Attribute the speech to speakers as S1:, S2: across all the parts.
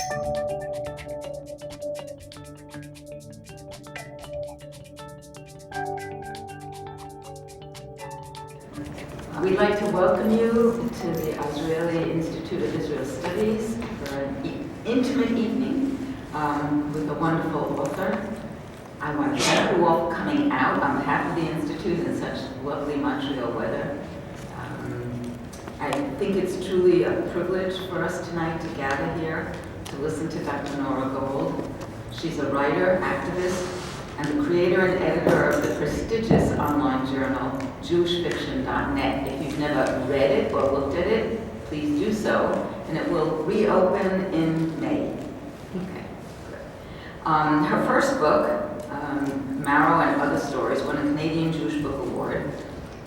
S1: We'd like to welcome you to the Azrieli Institute of Israel Studies for an intimate evening with a wonderful author. I want to thank you all for coming out on behalf of the Institute in such lovely Montreal weather. I think it's truly a privilege for us tonight to gather here to listen to Dr. Nora Gold. She's a writer, activist, and the creator and editor of the prestigious online journal, JewishFiction.net. If you've never read it or looked at it, please do so, and it will reopen in May. Okay. Her first book, Marrow and Other Stories, won a Canadian Jewish Book Award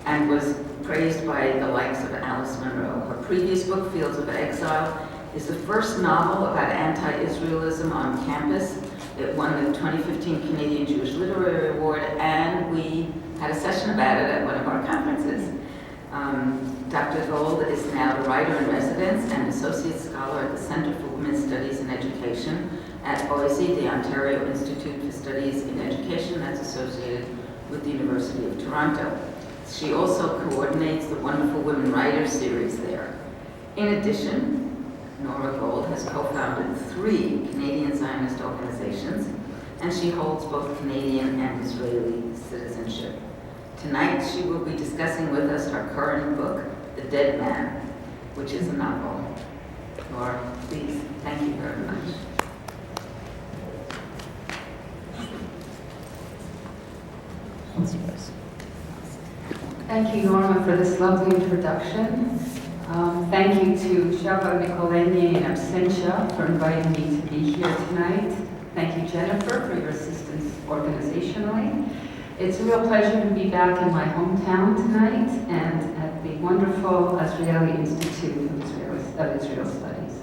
S1: and was praised by the likes of Alice Munro. Her previous book, Fields of Exile, is the first novel about anti-Israelism on campus. It won the 2015 Canadian Jewish Literary Award, and we had a session about it at one of our conferences. Dr. Gold is now the writer-in-residence and associate scholar at the Center for Women's Studies in Education at OISE, the Ontario Institute for Studies in Education that's associated with the University of Toronto. She also coordinates the Wonderful Women Writers series there. In addition, Nora Gold has co-founded 3 Canadian Zionist organizations, and she holds both Canadian and Israeli citizenship. Tonight, she will be discussing with us her current book, The Dead Man, which is a novel. Nora, please, thank you very much.
S2: Thank you, Norma, for this lovely introduction. Thank you to Shava Nikoleni in absentia for inviting me to be here tonight. Thank you, Jennifer, for your assistance organizationally. It's a real pleasure to be back in my hometown tonight and at the wonderful Azrieli Institute of Israel Studies.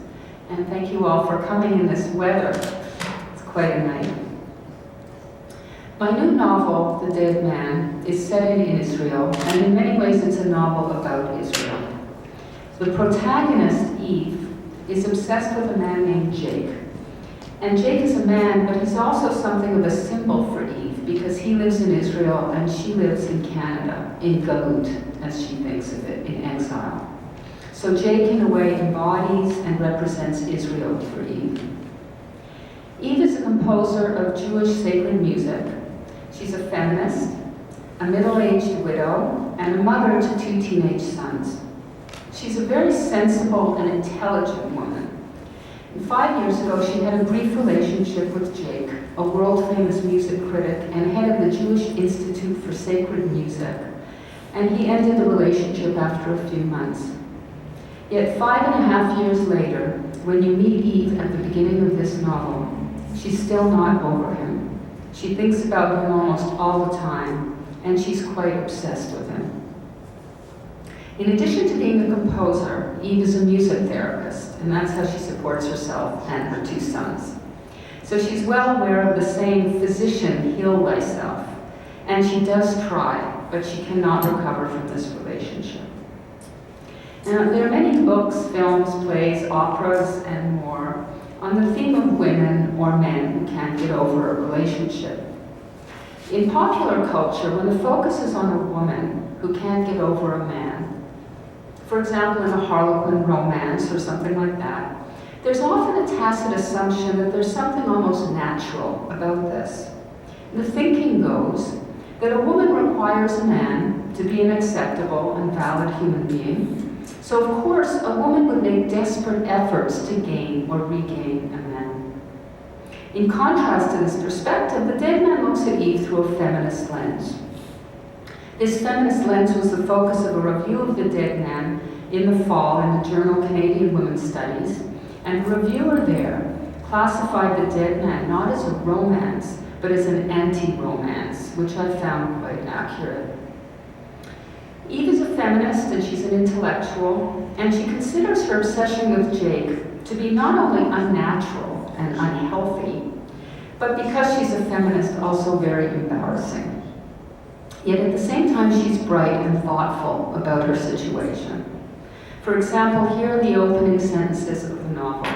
S2: And thank you all for coming in this weather. It's quite a night. My new novel, The Dead Man, is set in Israel, and in many ways it's a novel about Israel. The protagonist, Eve, is obsessed with a man named Jake. And Jake is a man, but he's also something of a symbol for Eve, because he lives in Israel and she lives in Canada, in Galut, as she thinks of it, in exile. So Jake, in a way, embodies and represents Israel for Eve. Eve is a composer of Jewish sacred music. She's a feminist, a middle-aged widow, and a mother to 2 teenage sons. She's a very sensible and intelligent woman. And 5 years ago, she had a brief relationship with Jake, a world-famous music critic and head of the Jewish Institute for Sacred Music, and he ended the relationship after a few months. Yet 5.5 years later, when you meet Eve at the beginning of this novel, she's still not over him. She thinks about him almost all the time, and she's quite obsessed with him. In addition to being a composer, Eve is a music therapist, and that's how she supports herself and her 2 sons. So she's well aware of the saying, physician, heal thyself. And she does try, but she cannot recover from this relationship. Now, there are many books, films, plays, operas, and more on the theme of women or men who can't get over a relationship. In popular culture, when the focus is on a woman who can't get over a man, for example, in a Harlequin romance or something like that, there's often a tacit assumption that there's something almost natural about this. The thinking goes that a woman requires a man to be an acceptable and valid human being, so of course a woman would make desperate efforts to gain or regain a man. In contrast to this perspective, The Dead Man looks at Eve through a feminist lens. This feminist lens was the focus of a review of The Dead Man in the fall in the journal Canadian Women's Studies, and the reviewer there classified The Dead Man not as a romance, but as an anti-romance, which I found quite accurate. Eve is a feminist and she's an intellectual, and she considers her obsession with Jake to be not only unnatural and unhealthy, but because she's a feminist, also very embarrassing. Yet at the same time, she's bright and thoughtful about her situation. For example, here are the opening sentences of the novel.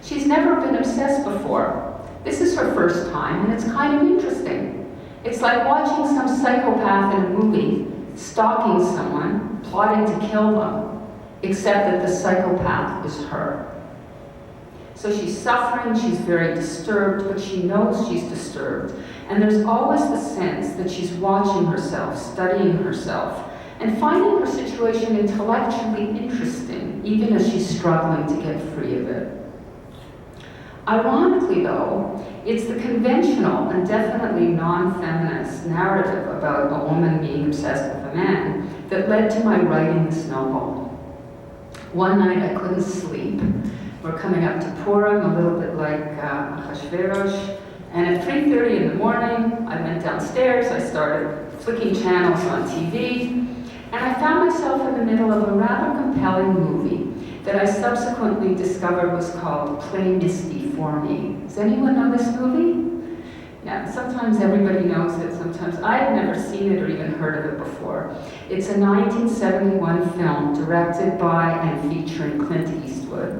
S2: She's never been obsessed before. This is her first time, and it's kind of interesting. It's like watching some psychopath in a movie, stalking someone, plotting to kill them, except that the psychopath is her. So she's suffering, she's very disturbed, but she knows she's disturbed. And there's always the sense that she's watching herself, studying herself, and finding her situation intellectually interesting, even as she's struggling to get free of it. Ironically, though, it's the conventional and definitely non-feminist narrative about a woman being obsessed with a man that led to my writing this novel. One night I couldn't sleep. We're coming up to Purim, a little bit like Achashverosh, and at 3:30 in the morning, I went downstairs, I started flicking channels on TV, and I found myself in the middle of a rather compelling movie that I subsequently discovered was called Play Misty for Me. Does anyone know this movie? Yeah, sometimes everybody knows it, sometimes I had never seen it or even heard of it before. It's a 1971 film directed by and featuring Clint Eastwood.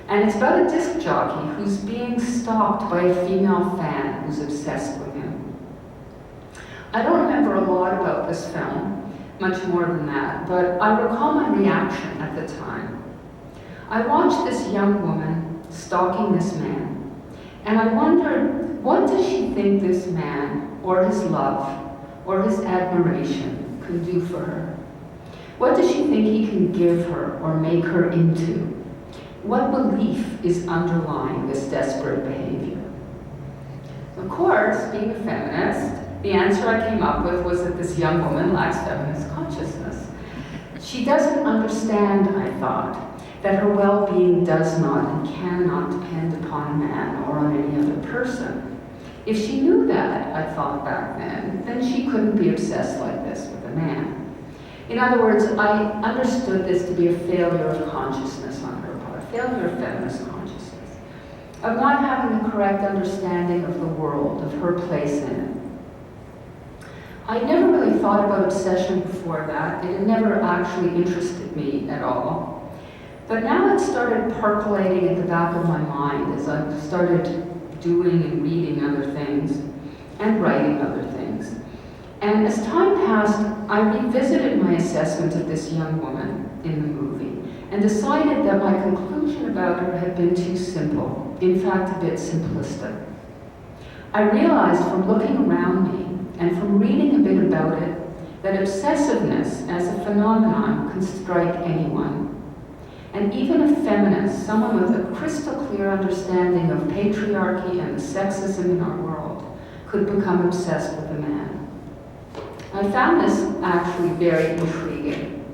S2: And it's about a disc jockey who's being stalked by a female fan who's obsessed with him. I don't remember a lot about this film, much more than that, but I recall my reaction at the time. I watched this young woman stalking this man, and I wondered, what does she think this man, or his love, or his admiration can do for her? What does she think he can give her or make her into? What belief is underlying this desperate behavior? Of course, being a feminist, the answer I came up with was that this young woman lacks feminist consciousness. She doesn't understand, I thought, that her well-being does not and cannot depend upon a man or on any other person. If she knew that, I thought back then she couldn't be obsessed like this with a man. In other words, I understood this to be a failure of consciousness on her part, a failure of feminist consciousness, of not having the correct understanding of the world, of her place in it. I never really thought about obsession before that. It had never actually interested me at all. But now it started percolating at the back of my mind as I started doing and reading other things and writing other things. And as time passed, I revisited my assessment of this young woman in the movie and decided that my conclusion about her had been too simple, in fact a bit simplistic. I realized from looking around me and from reading a bit about it that obsessiveness as a phenomenon can strike anyone. And even a feminist, someone with a crystal clear understanding of patriarchy and the sexism in our world, could become obsessed with a man. I found this actually very intriguing.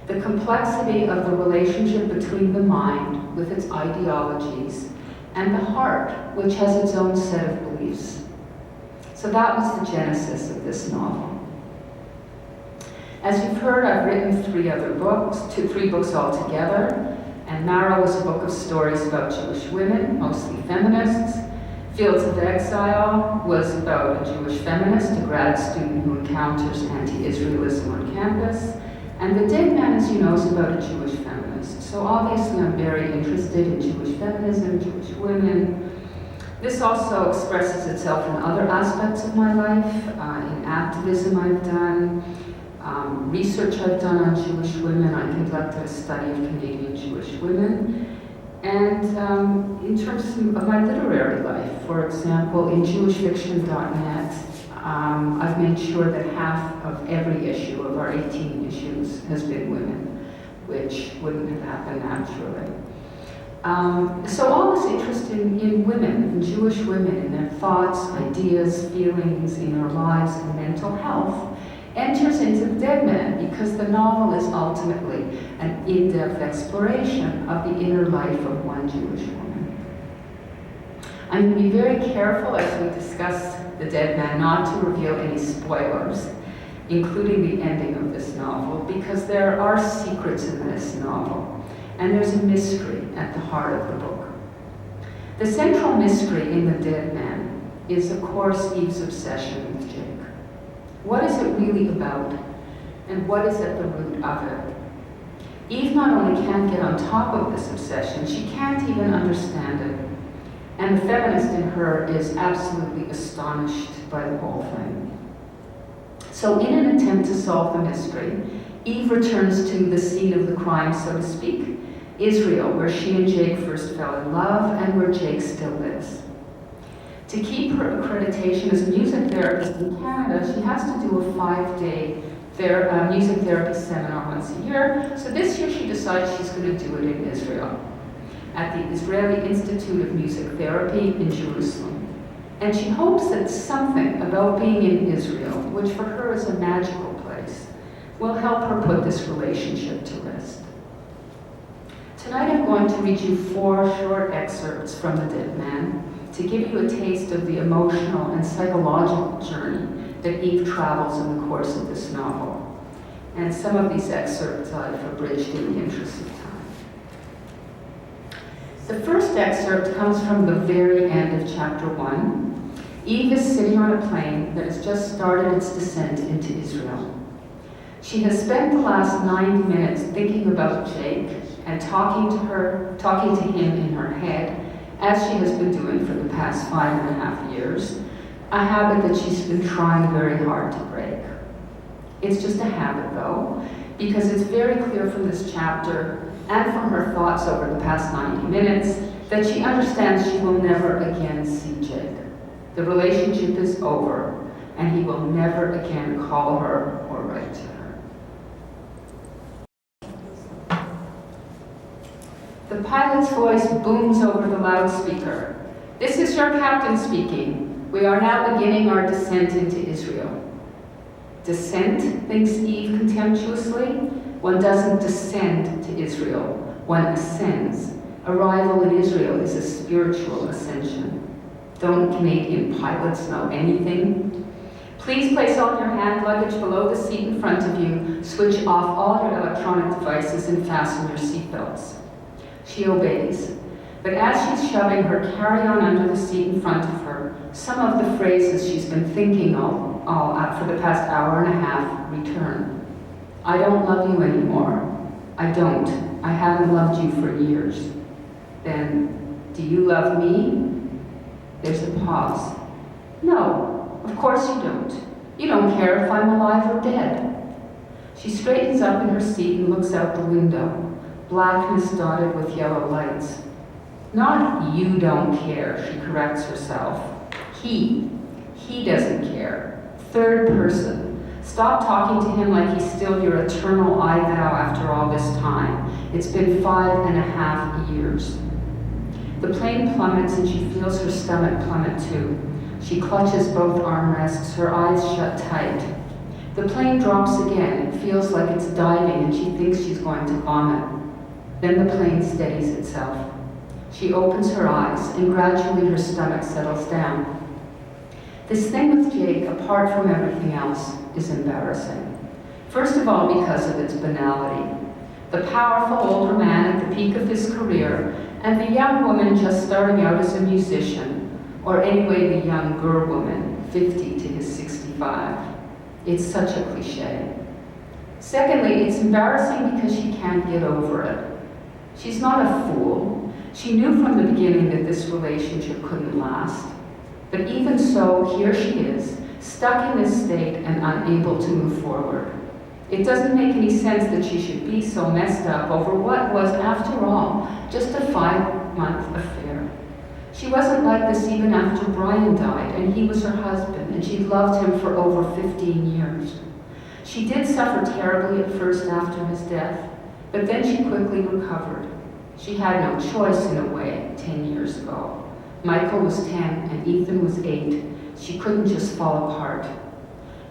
S2: The complexity of the relationship between the mind, with its ideologies, and the heart, which has its own set of beliefs. So that was the genesis of this novel. As you've heard, I've written three books altogether, and Mara was a book of stories about Jewish women, mostly feminists. Fields of Exile was about a Jewish feminist, a grad student who encounters anti-Israelism on campus. And The Dead Man, as you know, is about a Jewish feminist. So obviously I'm very interested in Jewish feminism, Jewish women. This also expresses itself in other aspects of my life, in activism I've done, research I've done on Jewish women. I conducted a study of Canadian Jewish women. And in terms of my literary life, for example, in jewishfiction.net, I've made sure that half of every issue of our 18 issues has been women, which wouldn't have happened naturally. So all this interest in women, in Jewish women, in their thoughts, ideas, feelings, in their lives, and mental health, enters into The Dead Man, because the novel is ultimately an in-depth exploration of the inner life of one Jewish woman. I'm going to be very careful as we discuss The Dead Man not to reveal any spoilers, including the ending of this novel, because there are secrets in this novel, and there's a mystery at the heart of the book. The central mystery in The Dead Man is, of course, Eve's obsession with Jake. What is it really about, and what is at the root of it? Eve not only can't get on top of this obsession, she can't even understand it. And the feminist in her is absolutely astonished by the whole thing. So in an attempt to solve the mystery, Eve returns to the scene of the crime, so to speak, Israel, where she and Jake first fell in love and where Jake still lives. To keep her accreditation as a music therapist in Canada, she has to do a 5-day music therapy seminar once a year. So this year she decides she's going to do it in Israel, at the Israeli Institute of Music Therapy in Jerusalem. And she hopes that something about being in Israel, which for her is a magical place, will help her put this relationship to rest. Tonight I'm going to read you 4 short excerpts from The Dead Man to give you a taste of the emotional and psychological journey that Eve travels in the course of this novel. And some of these excerpts I've abridged in the interest of time. The first excerpt comes from the very end of chapter 1. Eve is sitting on a plane that has just started its descent into Israel. She has spent the last 90 minutes thinking about Jake and talking to him in her head, as she has been doing for the past 5.5 years, a habit that she's been trying very hard to break. It's just a habit, though, because it's very clear from this chapter and from her thoughts over the past 90 minutes that she understands she will never again see Jake. The relationship is over, and he will never again call her or write to her. The pilot's voice booms over the loudspeaker. "This is your captain speaking. We are now beginning our descent into Israel." Descent, thinks Eve contemptuously. One doesn't descend to Israel, one ascends. Arrival in Israel is a spiritual ascension. Don't Canadian pilots know anything? Please place all your hand luggage below the seat in front of you, switch off all your electronic devices, and fasten your seatbelts. She obeys, but as she's shoving her carry-on under the seat in front of her, some of the phrases she's been thinking for the past hour and a half return. "I don't love you anymore. I don't. I haven't loved you for years." Then, "Do you love me?" There's a pause. "No, of course you don't. You don't care if I'm alive or dead." She straightens up in her seat and looks out the window. Blackness dotted with yellow lights. "Not you don't care," she corrects herself. He doesn't care. Third person. Stop talking to him like he's still your eternal I thou after all this time. It's been 5.5 years. The plane plummets and she feels her stomach plummet too. She clutches both armrests, her eyes shut tight. The plane drops again. It feels like it's diving and she thinks she's going to vomit. Then the plane steadies itself. She opens her eyes and gradually her stomach settles down. This thing with Jake, apart from everything else, is embarrassing. First of all, because of its banality. The powerful older man at the peak of his career, and the young woman just starting out as a musician, or anyway the younger woman, 50 to his 65. It's such a cliche. Secondly, it's embarrassing because she can't get over it. She's not a fool. She knew from the beginning that this relationship couldn't last. But even so, here she is, stuck in this state and unable to move forward. It doesn't make any sense that she should be so messed up over what was, after all, just a 5-month affair. She wasn't like this even after Brian died, and he was her husband, and she'd loved him for over 15 years. She did suffer terribly at first after his death, but then she quickly recovered. She had no choice in a way 10 years ago. Michael was 10 and Ethan was 8. She couldn't just fall apart.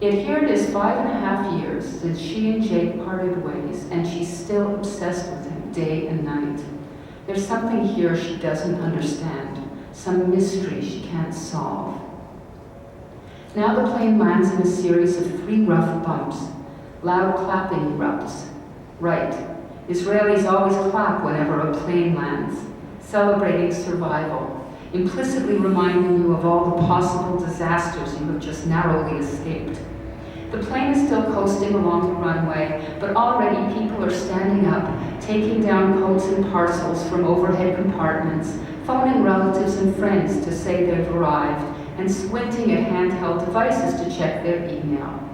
S2: Yet here it is 5.5 years since she and Jake parted ways, and she's still obsessed with him day and night. There's something here she doesn't understand, some mystery she can't solve. Now the plane lands in a series of 3 rough bumps. Loud clapping erupts. Right. Israelis always clap whenever a plane lands, celebrating survival, implicitly reminding you of all the possible disasters you have just narrowly escaped. The plane is still coasting along the runway, but already people are standing up, taking down coats and parcels from overhead compartments, phoning relatives and friends to say they've arrived, and squinting at handheld devices to check their email.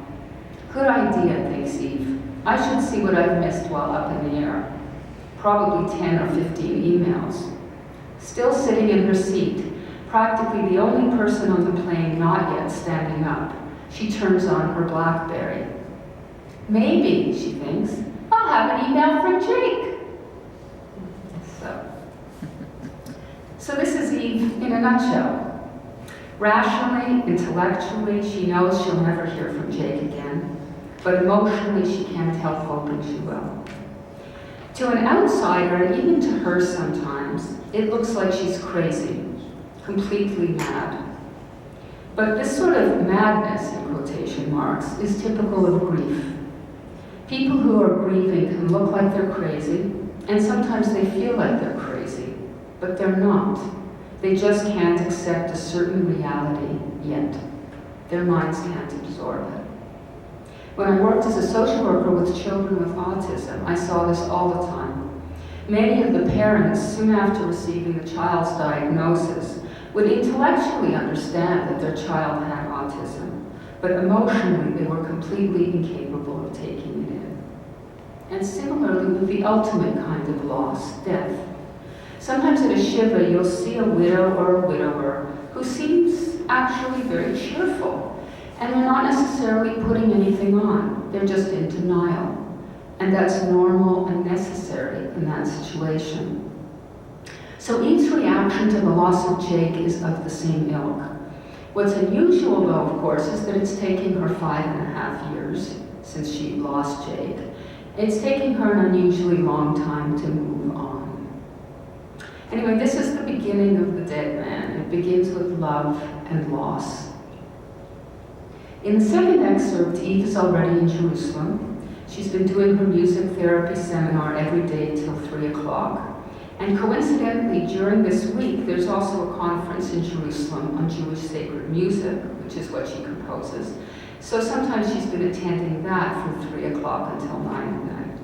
S2: Good idea, thinks Eve. I should see what I've missed while up in the air. Probably 10 or 15 emails. Still sitting in her seat, practically the only person on the plane not yet standing up, she turns on her BlackBerry. Maybe, she thinks, I'll have an email from Jake. So this is Eve in a nutshell. Rationally, intellectually, she knows she'll never hear from Jake again, but emotionally she can't help hoping she will. To an outsider, and even to her sometimes, it looks like she's crazy, completely mad. But this sort of madness, in quotation marks, is typical of grief. People who are grieving can look like they're crazy, and sometimes they feel like they're crazy, but they're not. They just can't accept a certain reality yet. Their minds can't absorb it. When I worked as a social worker with children with autism, I saw this all the time. Many of the parents, soon after receiving the child's diagnosis, would intellectually understand that their child had autism, but emotionally they were completely incapable of taking it in. And similarly with the ultimate kind of loss, death. Sometimes at a shiva you'll see a widow or a widower who seems actually very cheerful, and they're not necessarily putting anything on, they're just in denial. And that's normal and necessary in that situation. So Eve's reaction to the loss of Jake is of the same ilk. What's unusual though, of course, is that it's taking her 5.5 years since she lost Jake. It's taking her an unusually long time to move on. Anyway, this is the beginning of The Dead Man. It begins with love and loss. In the second excerpt, Eve is already in Jerusalem. She's been doing her music therapy seminar every day till 3 o'clock. And coincidentally, during this week, there's also a conference in Jerusalem on Jewish sacred music, which is what she composes. So sometimes she's been attending that from 3 o'clock until 9 at night.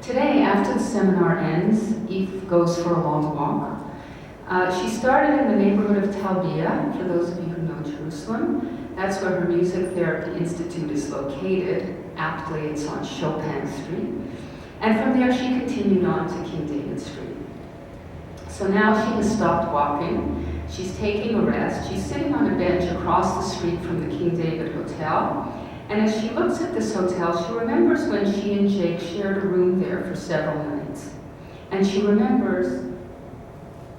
S2: Today, after the seminar ends, Eve goes for a long walk. She started in the neighborhood of Talbia, for those of you who know Jerusalem. That's where her Music Therapy Institute is located. Aptly, it's on Chopin Street. And from there, she continued on to King David Street. So now she has stopped walking. She's taking a rest. She's sitting on a bench across the street from the King David Hotel. And as she looks at this hotel, she remembers when she and Jake shared a room there for several nights. And she remembers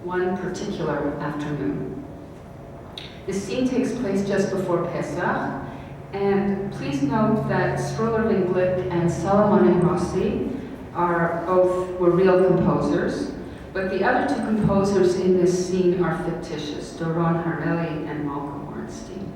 S2: one particular afternoon. This scene takes place just before Pesach. And please note that Stroller Van Glick and Salomon and Rossi were real composers, but the other two composers in this scene are fictitious, Doron Hareli and Malcolm Ornstein.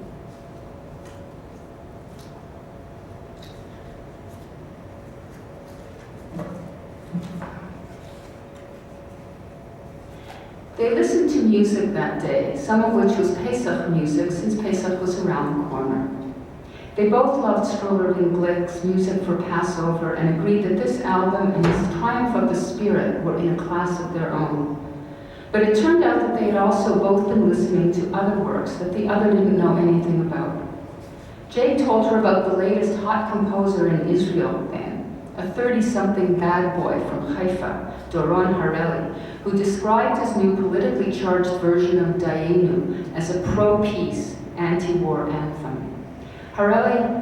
S2: They listened to music that day, some of which was Pesach music, since Pesach was around the corner. They both loved Stroller Van Glick's music for Passover and agreed that this album and its Triumph of the Spirit were in a class of their own. But it turned out that they had also both been listening to other works that the other didn't know anything about. Jake told her about the latest hot composer in Israel then, a 30-something bad boy from Haifa, Doron Hareli, who described his new politically charged version of Dayenu as a pro-peace, anti-war anthem. Hareli,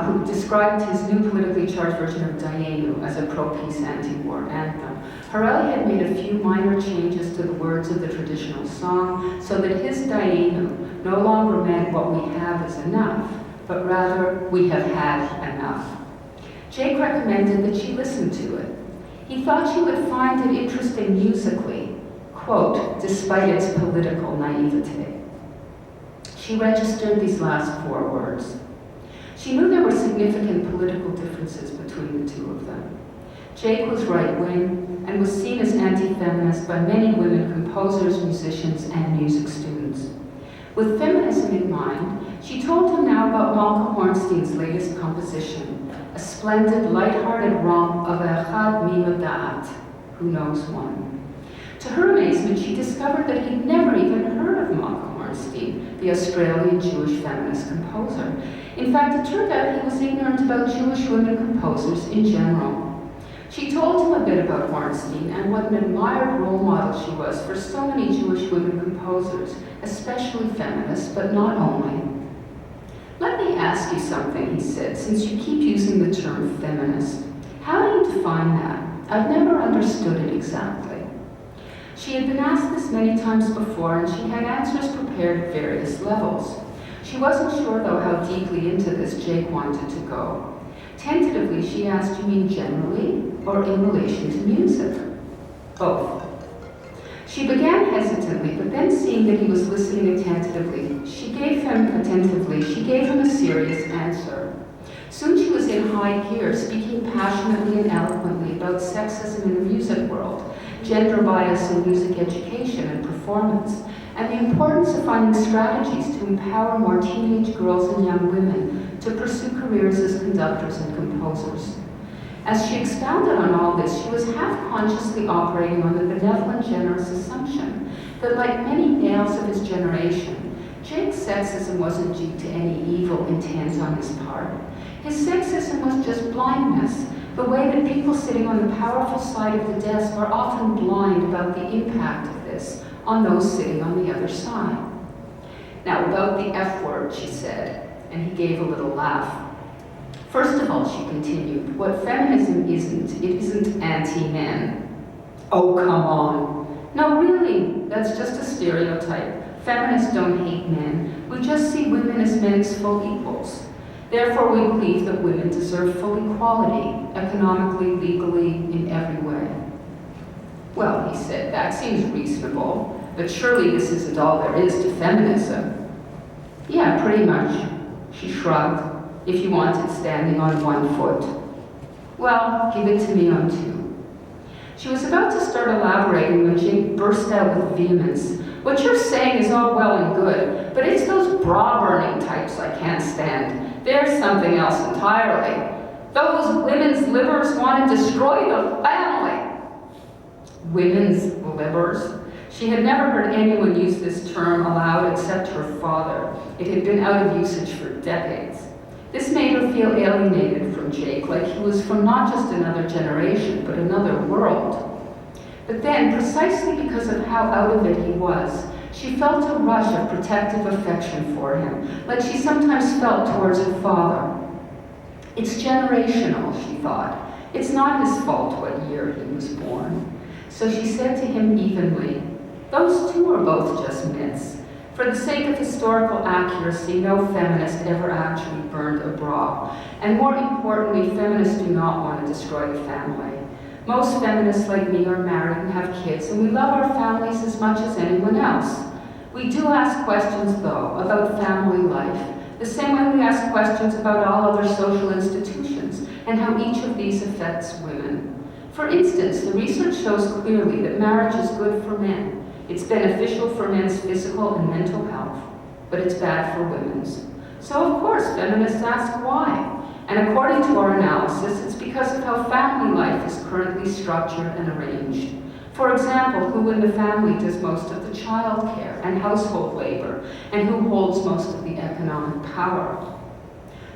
S2: who described his new politically charged version of Dayenu as a pro-peace, anti-war anthem. Hareli had made a few minor changes to the words of the traditional song so that his Dayenu no longer meant what we have is enough, but rather we have had enough. Jake recommended that she listen to it. He thought she would find it interesting musically, quote, despite its political naivete. She registered these last 4 words. She knew there were significant political differences between the two of them. Jake was right-wing and was seen as anti-feminist by many women composers, musicians, and music students. With feminism in mind, she told him now about Malka Hornstein's latest composition, a splendid, light-hearted romp of Echad Miyoda'at, who knows one. To her amazement, she discovered that he'd never even heard of Malka Hornstein, the Australian Jewish feminist composer. In fact, it turned out he was ignorant about Jewish women composers in general. She told him a bit about Hornstein and what an admired role model she was for so many Jewish women composers, especially feminists, but not only. Let me ask you something, he said, since you keep using the term feminist. How do you define that? I've never understood it exactly. She had been asked this many times before, and she had answers prepared at various levels. She wasn't sure, though, how deeply into this Jake wanted to go. Tentatively, she asked, you mean generally, or in relation to music? Both. She began hesitantly, but then seeing that he was listening attentively, she gave him a serious answer. Soon she was in high gear, speaking passionately and eloquently about sexism in the music world, gender bias in music education and performance, and the importance of finding strategies to empower more teenage girls and young women to pursue careers as conductors and composers. As she expounded on all this, she was half-consciously operating on the benevolent, generous assumption that, like many males of his generation, Jake's sexism wasn't due to any evil intent on his part. His sexism was just blindness, the way that people sitting on the powerful side of the desk are often blind about the impact of this on those sitting on the other side. Now, about the F word, she said, and he gave a little laugh. First of all, she continued, what feminism isn't, it isn't anti-men. Oh, come on. No, really, that's just a stereotype. Feminists don't hate men. We just see women as men's full equals. Therefore, we believe that women deserve full equality, economically, legally, in every way. Well, he said, that seems reasonable, but surely this isn't all there is to feminism. Yeah, pretty much, she shrugged, if you want it standing on one foot. Well, give it to me on two. She was about to start elaborating when Jake burst out with vehemence. What you're saying is all well and good, but it's those bra-burning types I can't stand. There's something else entirely. Those women's livers want to destroy the family. Women's livers? She had never heard anyone use this term aloud except her father. It had been out of usage for decades. This made her feel alienated from Jake, like he was from not just another generation, but another world. But then, precisely because of how out of it he was, she felt a rush of protective affection for him, like she sometimes felt towards her father. It's generational, she thought. It's not his fault what year he was born. So she said to him evenly, those two are both just myths. For the sake of historical accuracy, no feminist ever actually burned a bra. And more importantly, feminists do not want to destroy the family. Most feminists like me are married and have kids, and we love our families as much as anyone else. We do ask questions, though, about family life, the same way we ask questions about all other social institutions and how each of these affects women. For instance, the research shows clearly that marriage is good for men. It's beneficial for men's physical and mental health, but it's bad for women's. So of course, feminists ask why. And according to our analysis, it's because of how family life is currently structured and arranged. For example, who in the family does most of the child care and household labor, and who holds most of the economic power?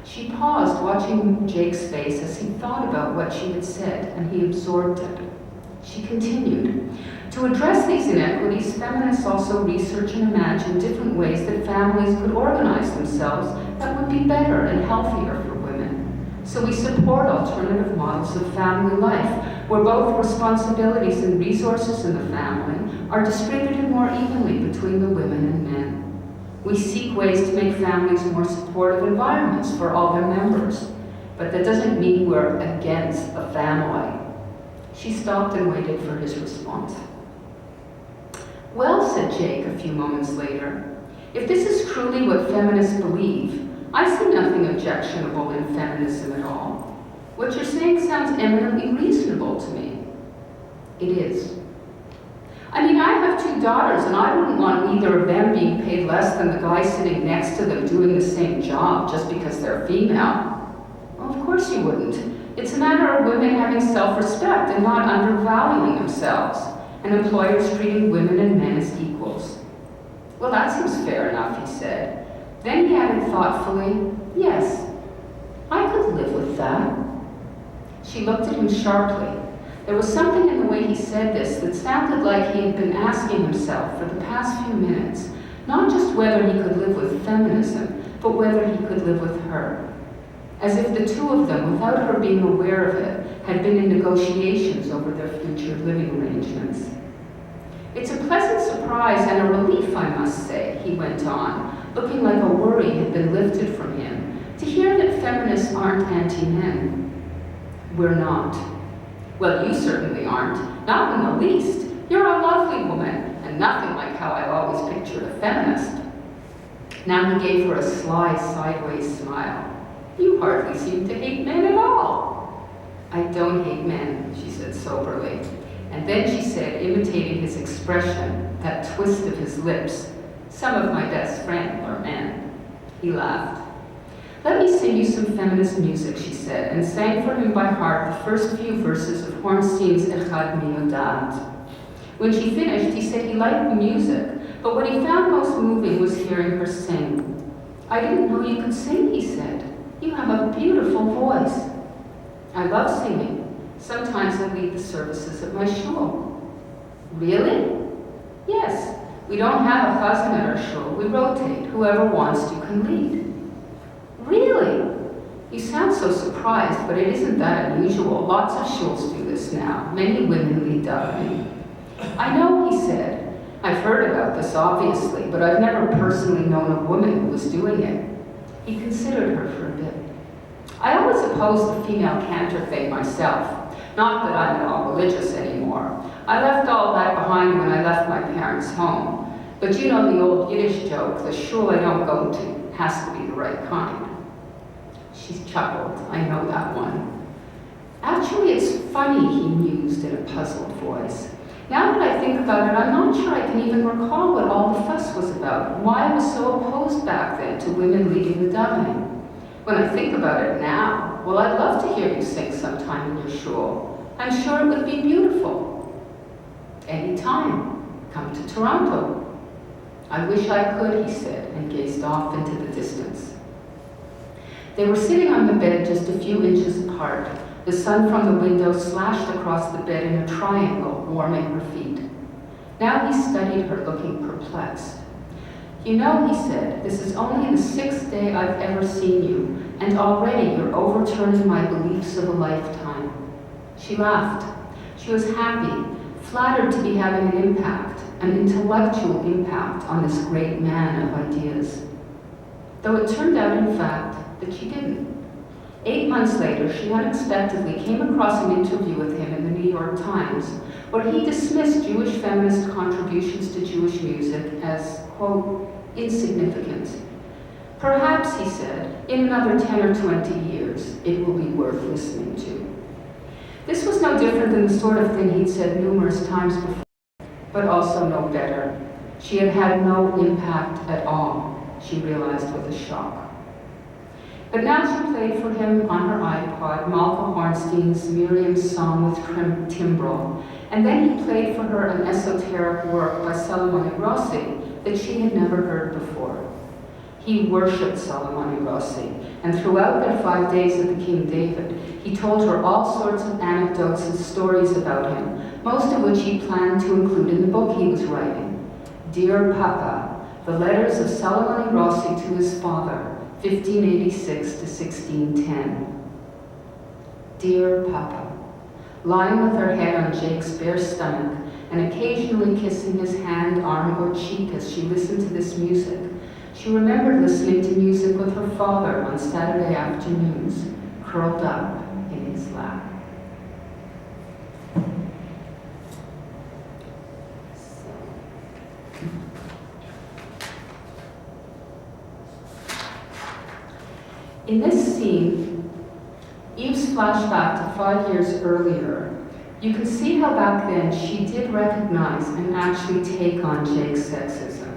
S2: She paused, watching Jake's face as he thought about what she had said, and he absorbed it. She continued, to address these inequities, feminists also research and imagine different ways that families could organize themselves that would be better and healthier for women. So we support alternative models of family life, where both responsibilities and resources in the family are distributed more evenly between the women and men. We seek ways to make families more supportive environments for all their members, but that doesn't mean we're against the family. She stopped and waited for his response. Well, said Jake a few moments later, if this is truly what feminists believe, I see nothing objectionable in feminism at all. What you're saying sounds eminently reasonable to me. It is. I mean, I have 2 daughters, and I wouldn't want either of them being paid less than the guy sitting next to them doing the same job just because they're female. Well, of course you wouldn't. It's a matter of women having self-respect and not undervaluing themselves, and employers treating women and men as equals. Well, that seems fair enough, he said. Then he added thoughtfully, yes, I could live with that. She looked at him sharply. There was something in the way he said this that sounded like he had been asking himself for the past few minutes, not just whether he could live with feminism, but whether he could live with her. As if the 2 of them, without her being aware of it, had been in negotiations over their future living arrangements. It's a pleasant surprise and a relief, I must say, he went on, looking like a worry had been lifted from him, to hear that feminists aren't anti-men. We're not. Well, you certainly aren't, not in the least. You're a lovely woman, and nothing like how I always pictured a feminist. Now he gave her a sly, sideways smile. You hardly seem to hate men at all. I don't hate men, she said soberly. And then she said, imitating his expression, that twist of his lips, some of my best friends are men. He laughed. Let me sing you some feminist music, she said, and sang for him by heart the first few verses of Hornstein's Echad Miodat. When she finished, he said he liked the music, but what he found most moving was hearing her sing. I didn't know you could sing, he said. You have a beautiful voice. I love singing. Sometimes I lead the services at my shul. Really? Yes. We don't have a chazan at our shul. We rotate. Whoever wants to can lead. Really? You sound so surprised, but it isn't that unusual. Lots of shuls do this now. Many women lead davening. I know, he said. I've heard about this, obviously, but I've never personally known a woman who was doing it. He considered her for a bit. I always opposed the female cantor thing myself. Not that I'm at all religious anymore. I left all that behind when I left my parents' home. But you know the old Yiddish joke, the shul I don't go to has to be the right kind. She chuckled. I know that one. Actually, it's funny, he mused in a puzzled voice. Now that I think about it, I'm not sure I can even recall what all the fuss was about, why I was so opposed back then to women leading the davening. When I think about it now, well, I'd love to hear you sing sometime in your shul. I'm sure it would be beautiful. Any time. Come to Toronto. I wish I could, he said, and gazed off into the distance. They were sitting on the bed just a few inches apart. The sun from the window slashed across the bed in a triangle, warming her feet. Now he studied her, looking perplexed. You know, he said, this is only the 6th day I've ever seen you, and already you're overturning my beliefs of a lifetime. She laughed. She was happy, flattered to be having an impact, an intellectual impact on this great man of ideas. Though it turned out, in fact, that she didn't. 8 months later, she unexpectedly came across an interview with him in the New York Times, where he dismissed Jewish feminist contributions to Jewish music as, quote, insignificant. Perhaps, he said, in another 10 or 20 years, it will be worth listening to. This was no different than the sort of thing he'd said numerous times before, but also no better. She had had no impact at all, she realized with a shock. But now she played for him on her iPod Malka Hornstein's Miriam's Song with Timbrel, and then he played for her an esoteric work by Salomone Rossi that she had never heard before. He worshipped Salomone Rossi, and throughout their 5 days at the King David, he told her all sorts of anecdotes and stories about him, most of which he planned to include in the book he was writing. Dear Papa, the letters of Salomone Rossi to his father, 1586 to 1610. Dear Papa, lying with her head on Jake's bare stomach and occasionally kissing his hand, arm, or cheek as she listened to this music, she remembered listening to music with her father on Saturday afternoons, curled up in his lap. In this scene, Eve's flashback to 5 years earlier You can see how back then she did recognize and actually take on Jake's sexism.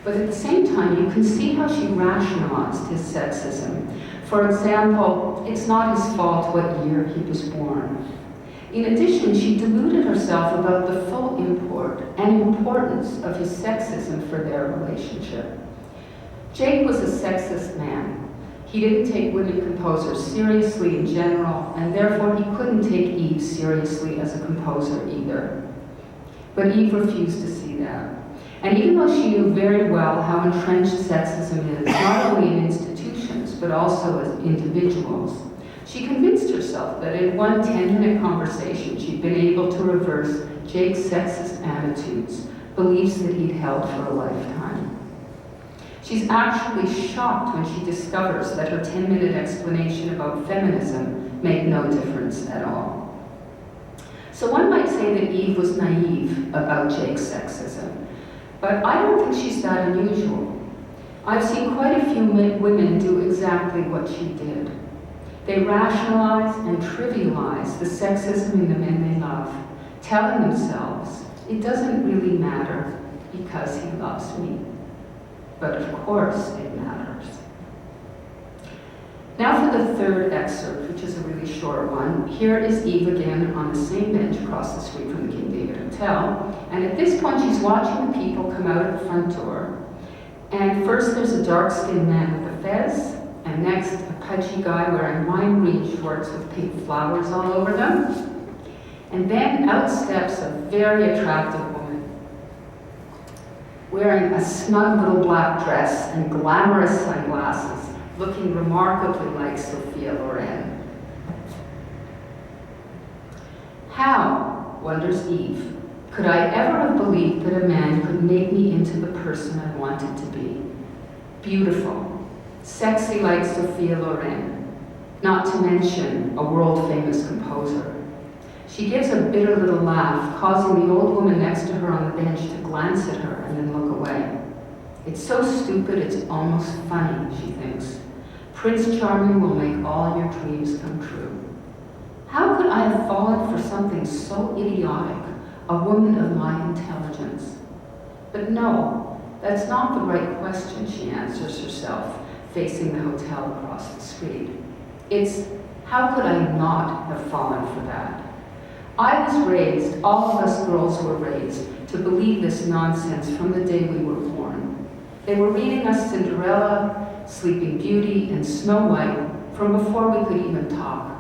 S2: But at the same time, you can see how she rationalized his sexism. For example, it's not his fault what year he was born. In addition, she deluded herself about the full import and importance of his sexism for their relationship. Jake was a sexist man. He didn't take women composers seriously in general, and therefore he couldn't take Eve seriously as a composer either. But Eve refused to see that. And even though she knew very well how entrenched sexism is, not only in institutions, but also as individuals, she convinced herself that in one 10-minute conversation, she'd been able to reverse Jake's sexist attitudes, beliefs that he'd held for a lifetime. She's actually shocked when she discovers that her 10-minute explanation about feminism made no difference at all. So one might say that Eve was naive about Jake's sexism, but I don't think she's that unusual. I've seen quite a few women do exactly what she did. They rationalize and trivialize the sexism in the men they love, telling themselves, it doesn't really matter because he loves me. But of course it matters. Now for the third excerpt, which is a really short one. Here is Eve again on the same bench across the street from the King David Hotel. And at this point, she's watching the people come out of the front door. And first there's a dark-skinned man with a fez, and next a pudgy guy wearing lime green shorts with pink flowers all over them. And then out steps a very attractive woman, wearing a snug little black dress and glamorous sunglasses, looking remarkably like Sophia Loren. How, wonders Eve, could I ever have believed that a man could make me into the person I wanted to be? Beautiful, sexy like Sophia Loren, not to mention a world-famous composer. She gives a bitter little laugh, causing the old woman next to her on the bench to glance at her and then look away. It's so stupid, it's almost funny, she thinks. Prince Charming will make all your dreams come true. How could I have fallen for something so idiotic, a woman of my intelligence? But no, that's not the right question, she answers herself, facing the hotel across the street. It's, how could I not have fallen for that? I was raised, all of us girls were raised, to believe this nonsense from the day we were born. They were reading us Cinderella, Sleeping Beauty, and Snow White from before we could even talk.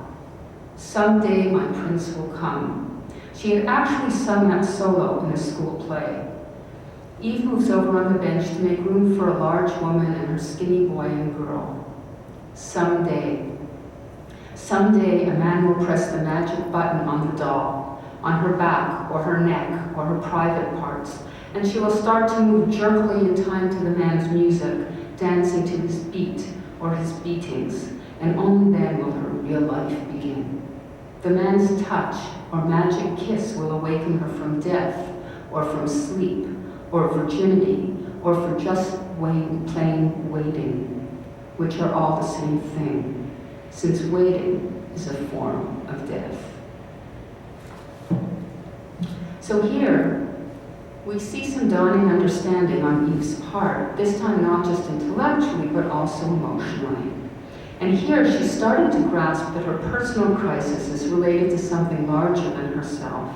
S2: Someday my prince will come. She had actually sung that solo in a school play. Eve moves over on the bench to make room for a large woman and her skinny boy and girl. Someday. Someday a man will press the magic button on the doll, on her back or her neck or her private parts, and she will start to move jerkily in time to the man's music, dancing to his beat or his beatings, and only then will her real life begin. The man's touch or magic kiss will awaken her from death or from sleep or virginity or for just plain waiting, which are all the same thing, since waiting is a form of death. So here, we see some dawning understanding on Eve's part, this time not just intellectually, but also emotionally. And here, she's starting to grasp that her personal crisis is related to something larger than herself.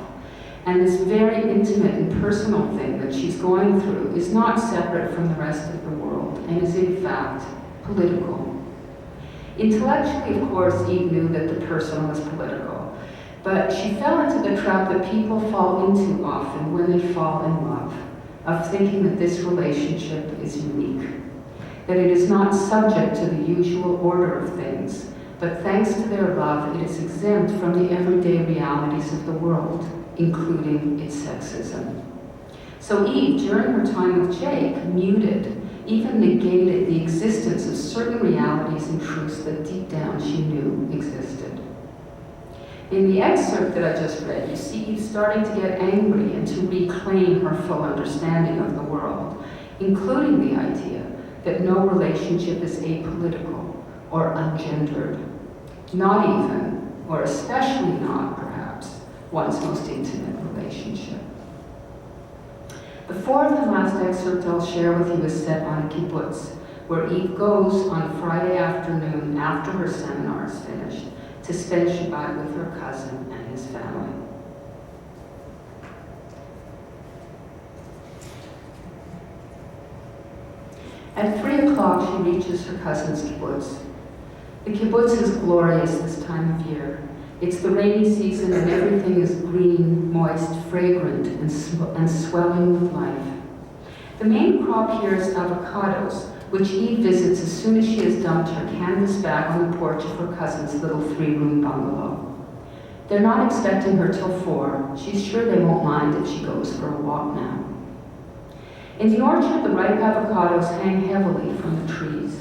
S2: And this very intimate and personal thing that she's going through is not separate from the rest of the world, and is in fact political. Intellectually, of course, Eve knew that the personal is political, but she fell into the trap that people fall into often when they fall in love, of thinking that this relationship is unique, that it is not subject to the usual order of things, but thanks to their love, it is exempt from the everyday realities of the world, including its sexism. So Eve, during her time with Jake, muted, even negated the existence of certain realities and truths that deep down she knew existed. In the excerpt that I just read, you see Eve starting to get angry and to reclaim her full understanding of the world, including the idea that no relationship is apolitical or ungendered. Not even, or especially not, perhaps, one's most intimate relationship. The fourth and last excerpt I'll share with you is set on a kibbutz, where Eve goes on Friday afternoon after her seminar is finished to spend Shabbat with her cousin and his family. At 3 o'clock, she reaches her cousin's kibbutz. The kibbutz is glorious this time of year. It's the rainy season and everything is green, moist, fragrant, and swelling with life. The main crop here is avocados, which Eve visits as soon as she has dumped her canvas bag on the porch of her cousin's little 3-room bungalow. They're not expecting her till 4. She's sure they won't mind if she goes for a walk now. In the orchard, the ripe avocados hang heavily from the trees.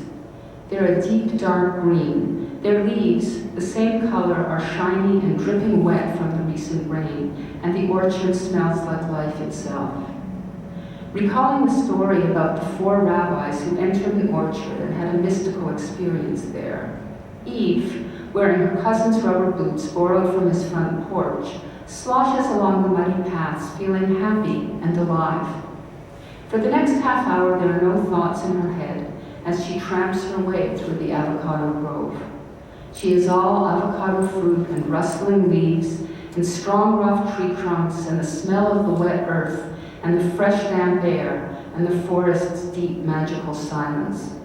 S2: They're a deep, dark green. Their leaves, the same color, are shiny and dripping wet from the recent rain, and the orchard smells like life itself. Recalling the story about the 4 rabbis who entered an orchard and had a mystical experience there, Eve, wearing her cousin's rubber boots borrowed from his front porch, sloshes along the muddy paths, feeling happy and alive. For the next half hour, there are no thoughts in her head as she tramps her way through the avocado grove. She is all avocado fruit and rustling leaves and strong, rough tree trunks and the smell of the wet earth and the fresh, damp air and the forest's deep, magical silence.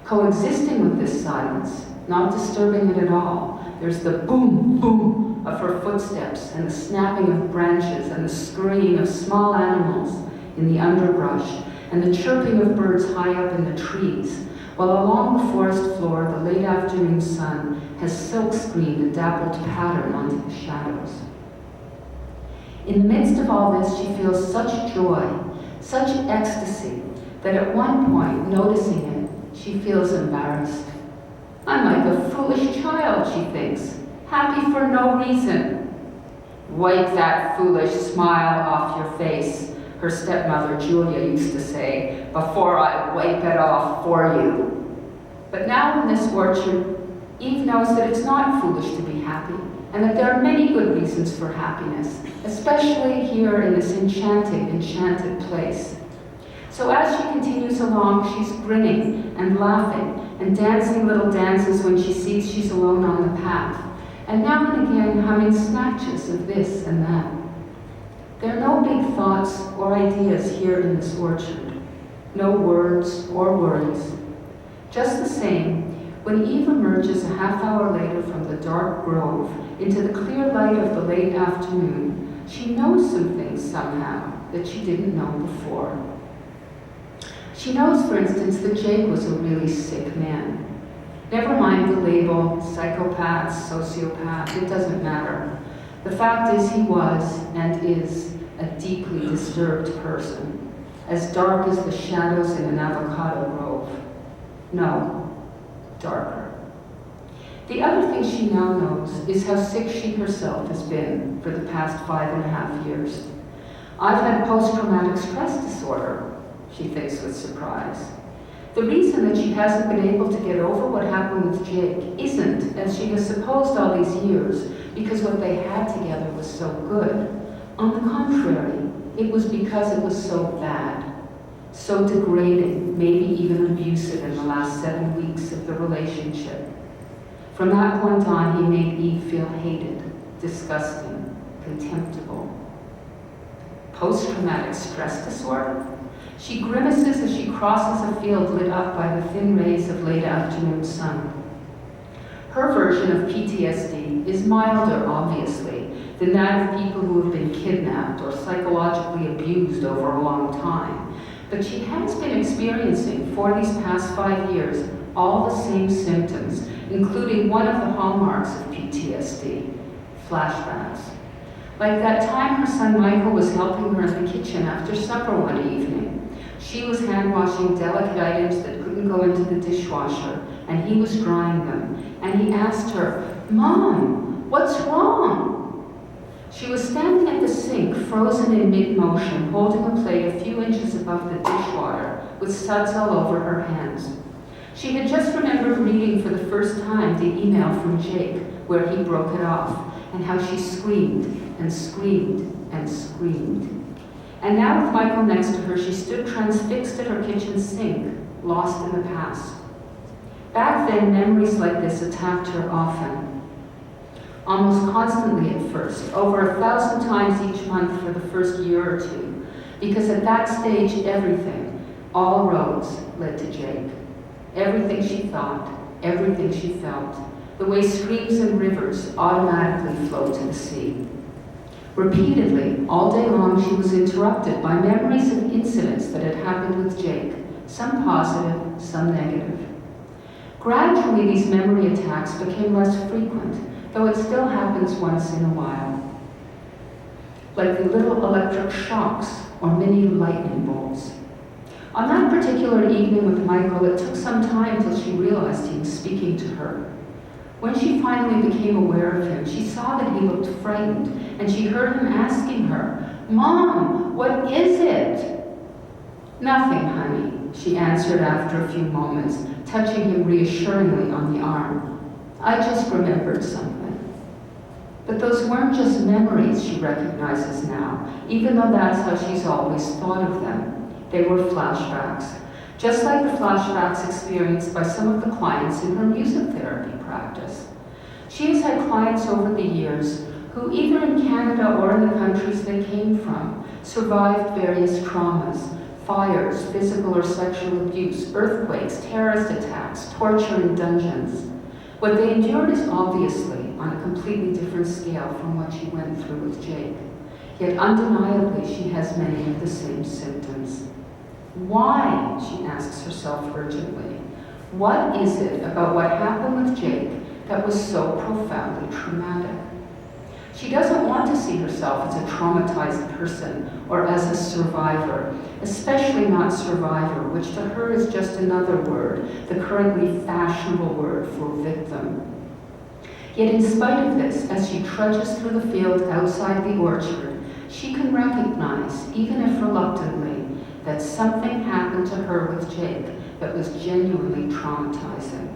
S2: Coexisting with this silence, not disturbing it at all, there's the boom, boom of her footsteps and the snapping of branches and the scurrying of small animals in the underbrush, and the chirping of birds high up in the trees, while along the forest floor the late afternoon sun has silk-screened a dappled pattern onto the shadows. In the midst of all this, she feels such joy, such ecstasy, that at one point, noticing it, she feels embarrassed. I'm like a foolish child, she thinks, happy for no reason. Wipe that foolish smile off your face, her stepmother Julia used to say, before I wipe it off for you. But now in this orchard, Eve knows that it's not foolish to be happy, and that there are many good reasons for happiness, especially here in this enchanted place. So as she continues along, she's grinning and laughing and dancing little dances when she sees she's alone on the path, and now and again humming snatches of this and that. There are no big thoughts or ideas here in this orchard, no words or worries. Just the same, when Eve emerges a half hour later from the dark grove into the clear light of the late afternoon, she knows some things somehow that she didn't know before. She knows, for instance, that Jake was a really sick man. Never mind the label, psychopath, sociopath, it doesn't matter. The fact is he was and is a deeply disturbed person, as dark as the shadows in an avocado grove. No, darker. The other thing she now knows is how sick she herself has been for the past 5.5 years. I've had post-traumatic stress disorder, she thinks with surprise. The reason that she hasn't been able to get over what happened with Jake isn't, as she has supposed all these years, because what they had together was so good. On the contrary, it was because it was so bad, so degrading, maybe even abusive in the last 7 weeks of the relationship. From that point on, he made Eve feel hated, disgusting, contemptible. Post-traumatic stress disorder? She grimaces as she crosses a field lit up by the thin rays of late afternoon sun. Her version of PTSD is milder, obviously, than that of people who have been kidnapped or psychologically abused over a long time. But she has been experiencing, for these past 5 years, all the same symptoms, including one of the hallmarks of PTSD, flashbacks. Like that time her son Michael was helping her in the kitchen after supper one evening. She was hand-washing delicate items that couldn't go into the dishwasher, and he was drying them. And he asked her, "Mom, what's wrong?" She was standing at the sink, frozen in mid-motion, holding a plate a few inches above the dishwater, with suds all over her hands. She had just remembered reading for the first time the email from Jake, where he broke it off, and how she screamed and screamed and screamed. And now with Michael next to her, she stood transfixed at her kitchen sink, lost in the past. Back then, memories like this attacked her often, almost constantly at first, over 1,000 times each month for the first year or two, because at that stage, everything, all roads led to Jake. Everything she thought, everything she felt, the way streams and rivers automatically flow to the sea. Repeatedly, all day long, she was interrupted by memories of incidents that had happened with Jake, some positive, some negative. Gradually, these memory attacks became less frequent, though it still happens once in a while. Like the little electric shocks or mini lightning bolts. On that particular evening with Michael, it took some time till she realized he was speaking to her. When she finally became aware of him, she saw that he looked frightened, and she heard him asking her, "Mom, what is it?" "Nothing, honey," she answered after a few moments, touching him reassuringly on the arm. "I just remembered something." But those weren't just memories she recognizes now, even though that's how she's always thought of them. They were flashbacks, just like the flashbacks experienced by some of the clients in her music therapy practice. She has had clients over the years who, either in Canada or in the countries they came from, survived various traumas: fires, physical or sexual abuse, earthquakes, terrorist attacks, torture in dungeons. What they endured is obviously on a completely different scale from what she went through with Jake. Yet undeniably, she has many of the same symptoms. Why, she asks herself urgently, what is it about what happened with Jake that was so profoundly traumatic? She doesn't want to see herself as a traumatized person or as a survivor, especially not survivor, which to her is just another word, the currently fashionable word for victim. Yet in spite of this, as she trudges through the field outside the orchard, she can recognize, even if reluctantly, that something happened to her with Jake that was genuinely traumatizing.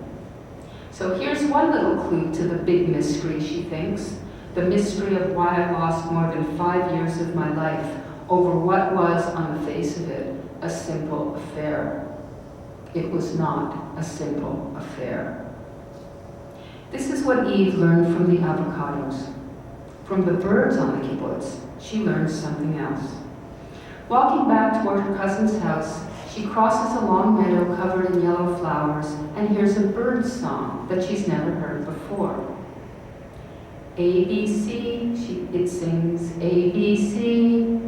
S2: So here's one little clue to the big mystery, she thinks, the mystery of why I lost more than 5 years of my life over what was, on the face of it, a simple affair. It was not a simple affair. This is what Eve learned from the avocados. From the birds on the kibbutz, she learned something else. Walking back toward her cousin's house, she crosses a long meadow covered in yellow flowers and hears a bird song that she's never heard before. A, B, C, it sings, A, B, C.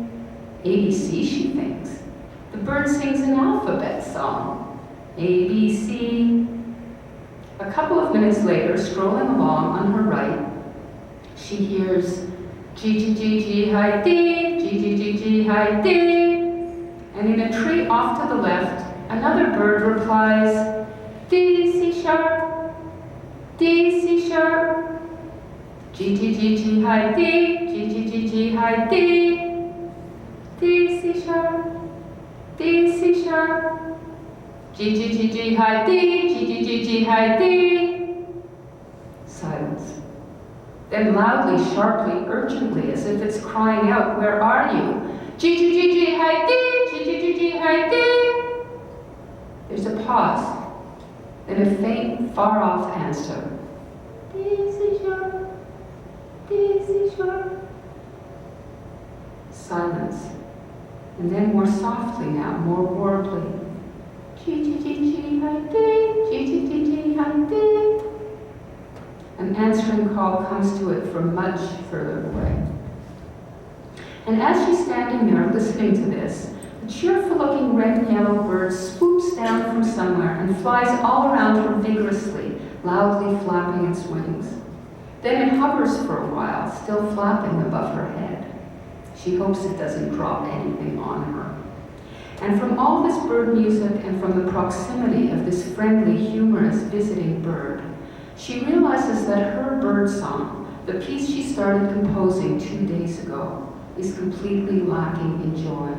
S2: A, B, C, she thinks. The bird sings an alphabet song. A, B, C. A couple of minutes later, strolling along on her right, she hears G, G, G, G, hi, D, G, G, G, G, hi, D. And in a tree off to the left, another bird replies, D, C sharp, D, C sharp, G, G, G, G, hi, D, G, G, G, G, hi, D, D, C sharp, D, C sharp, G, G, G, G, hi, D, G, G, G, G, hi, D. Silence. Then loudly, sharply, urgently, as if it's crying out, where are you? G, G, G, G, hi, D, G, G, G, G, hi, D. There's a pause, then a faint, far-off answer. D, C sharp, D, C sharp. Silence. And then more softly now, more warbly. G, G, G, G, hi, D, G, G, G, G, hi, D. An answering call comes to it from much further away. And as she's standing there listening to this, a cheerful-looking red and yellow bird swoops down from somewhere and flies all around her vigorously, loudly flapping its wings. Then it hovers for a while, still flapping above her head. She hopes it doesn't drop anything on her. And from all this bird music and from the proximity of this friendly, humorous visiting bird, she realizes that her bird song, the piece she started composing 2 days ago, is completely lacking in joy.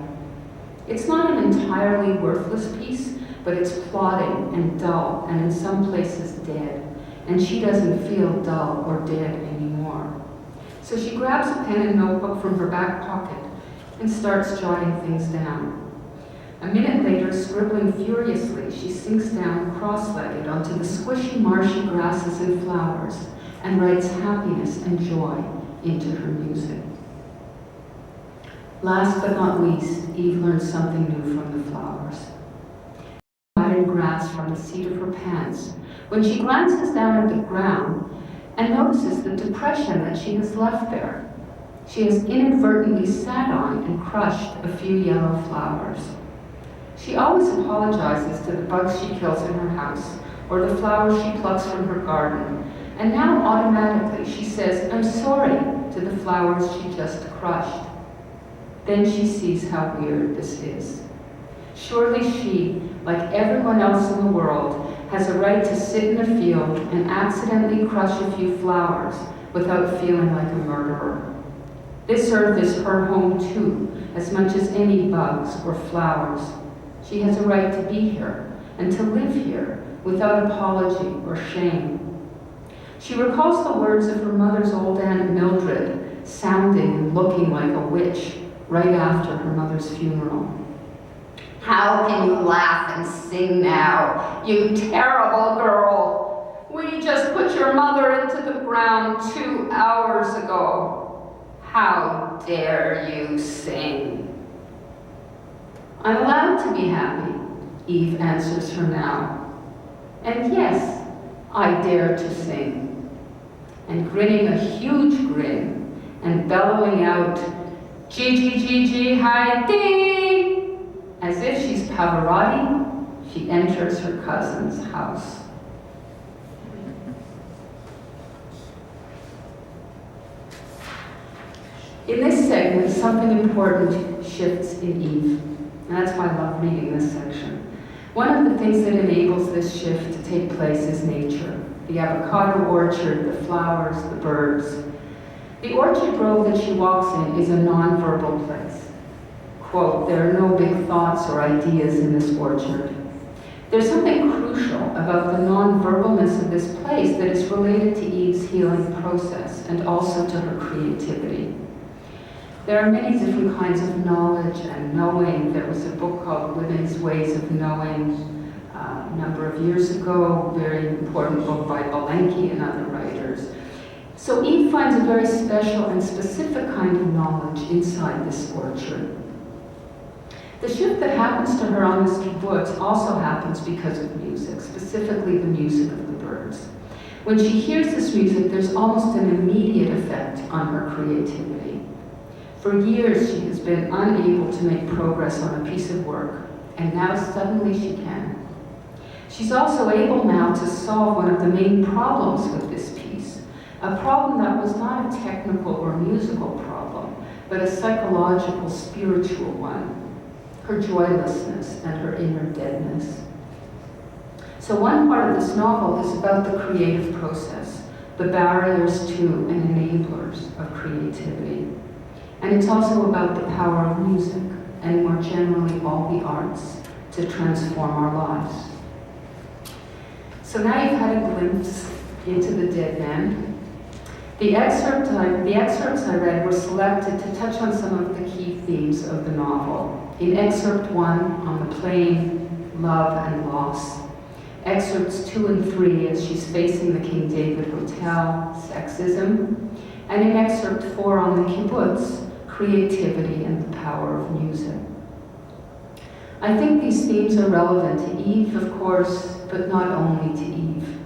S2: It's not an entirely worthless piece, but it's plodding and dull and in some places dead, and she doesn't feel dull or dead anymore. So she grabs a pen and notebook from her back pocket and starts jotting things down. A minute later, scribbling furiously, she sinks down cross-legged onto the squishy, marshy grasses and flowers and writes happiness and joy into her music. Last but not least, Eve learns something new from the flowers. Matted grass from the seat of her pants when she glances down at the ground and notices the depression that she has left there. She has inadvertently sat on and crushed a few yellow flowers. She always apologizes to the bugs she kills in her house or the flowers she plucks from her garden, and now automatically she says, "I'm sorry," to the flowers she just crushed. Then she sees how weird this is. Surely she, like everyone else in the world, has a right to sit in a field and accidentally crush a few flowers without feeling like a murderer. This earth is her home too, as much as any bugs or flowers. She has a right to be here and to live here without apology or shame. She recalls the words of her mother's old Aunt Mildred, sounding and looking like a witch right after her mother's funeral. "How can you laugh and sing now, you terrible girl? We just put your mother into the ground 2 hours ago. How dare you sing?" "I'm allowed to be happy," Eve answers her now. "And yes, I dare to sing." And grinning a huge grin and bellowing out, "Gigi, Gigi, hi dee!" As if she's Pavarotti, she enters her cousin's house. In this segment, something important shifts in Eve, and that's why I love reading this section. One of the things that enables this shift to take place is nature. The avocado orchard, the flowers, the birds. The orchard grove that she walks in is a non-verbal place. Quote, "There are no big thoughts or ideas in this orchard." There's something crucial about the non-verbalness of this place that is related to Eve's healing process and also to her creativity. There are many different kinds of knowledge and knowing. There was a book called Women's Ways of Knowing a number of years ago, very important book by Balenki and other writers. So Eve finds a very special and specific kind of knowledge inside this orchard. The shift that happens to her on this kibbutz also happens because of music, specifically the music of the birds. When she hears this music, there's almost an immediate effect on her creativity. For years, she has been unable to make progress on a piece of work, and now suddenly she can. She's also able now to solve one of the main problems with this piece, a problem that was not a technical or musical problem, but a psychological, spiritual one, her joylessness and her inner deadness. So one part of this novel is about the creative process, the barriers to and enablers of creativity. And it's also about the power of music, and more generally all the arts, to transform our lives. So now you've had a glimpse into the dead man. The excerpts I read were selected to touch on some of the key themes of the novel. In excerpt 1, on the plane, love and loss. Excerpts 2 and 3, as she's facing the King David Hotel, sexism. And in excerpt 4, on the kibbutz, creativity and the power of music. I think these themes are relevant to Eve, of course, but not only to Eve.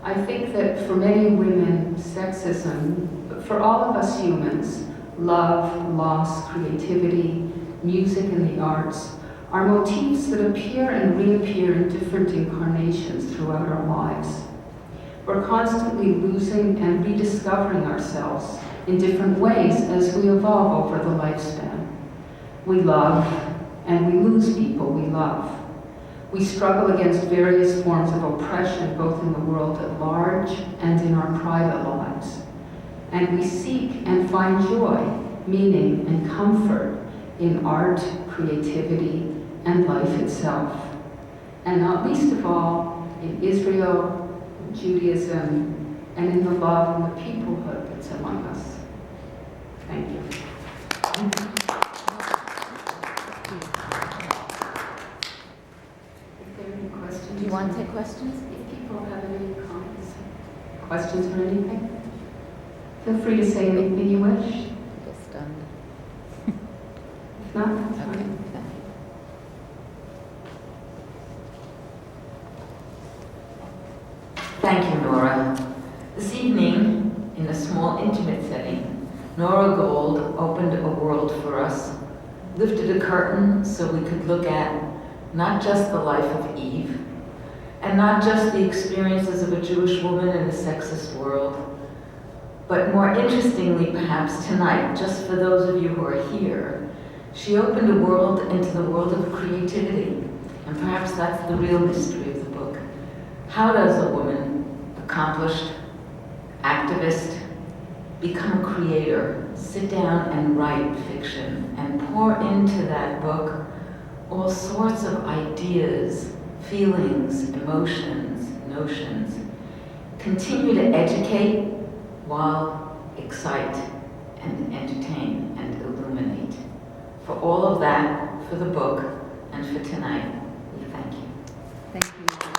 S2: I think that for many women, sexism, but for all of us humans, love, loss, creativity, music and the arts are motifs that appear and reappear in different incarnations throughout our lives. We're constantly losing and rediscovering ourselves in different ways as we evolve over the lifespan. We love and we lose people we love. We struggle against various forms of oppression, both in the world at large and in our private lives. And we seek and find joy, meaning, and comfort in art, creativity, and life itself. And not least of all, in Israel, in Judaism, and in the love and the peoplehood that's among us. Thank you. If there are any questions?
S3: Do you want to take questions?
S2: If people have any comments, questions or anything, feel free to say anything you wish.
S3: People stunned.
S2: If not, that's
S3: Okay.
S2: fine.
S1: Thank you, Nora. This evening, in a small, intimate setting, Nora Gold opened a world for us, lifted a curtain so we could look at not just the life of Eve, and not just the experiences of a Jewish woman in a sexist world, but more interestingly, perhaps tonight, just for those of you who are here, she opened a world into the world of creativity, and perhaps that's the real mystery of the book. How does a woman, accomplished activist, become a creator, sit down and write fiction, and pour into that book all sorts of ideas, feelings, emotions, notions, continue to educate while excite and entertain and illuminate. For all of that, for the book, and for tonight, we thank you.
S3: Thank you.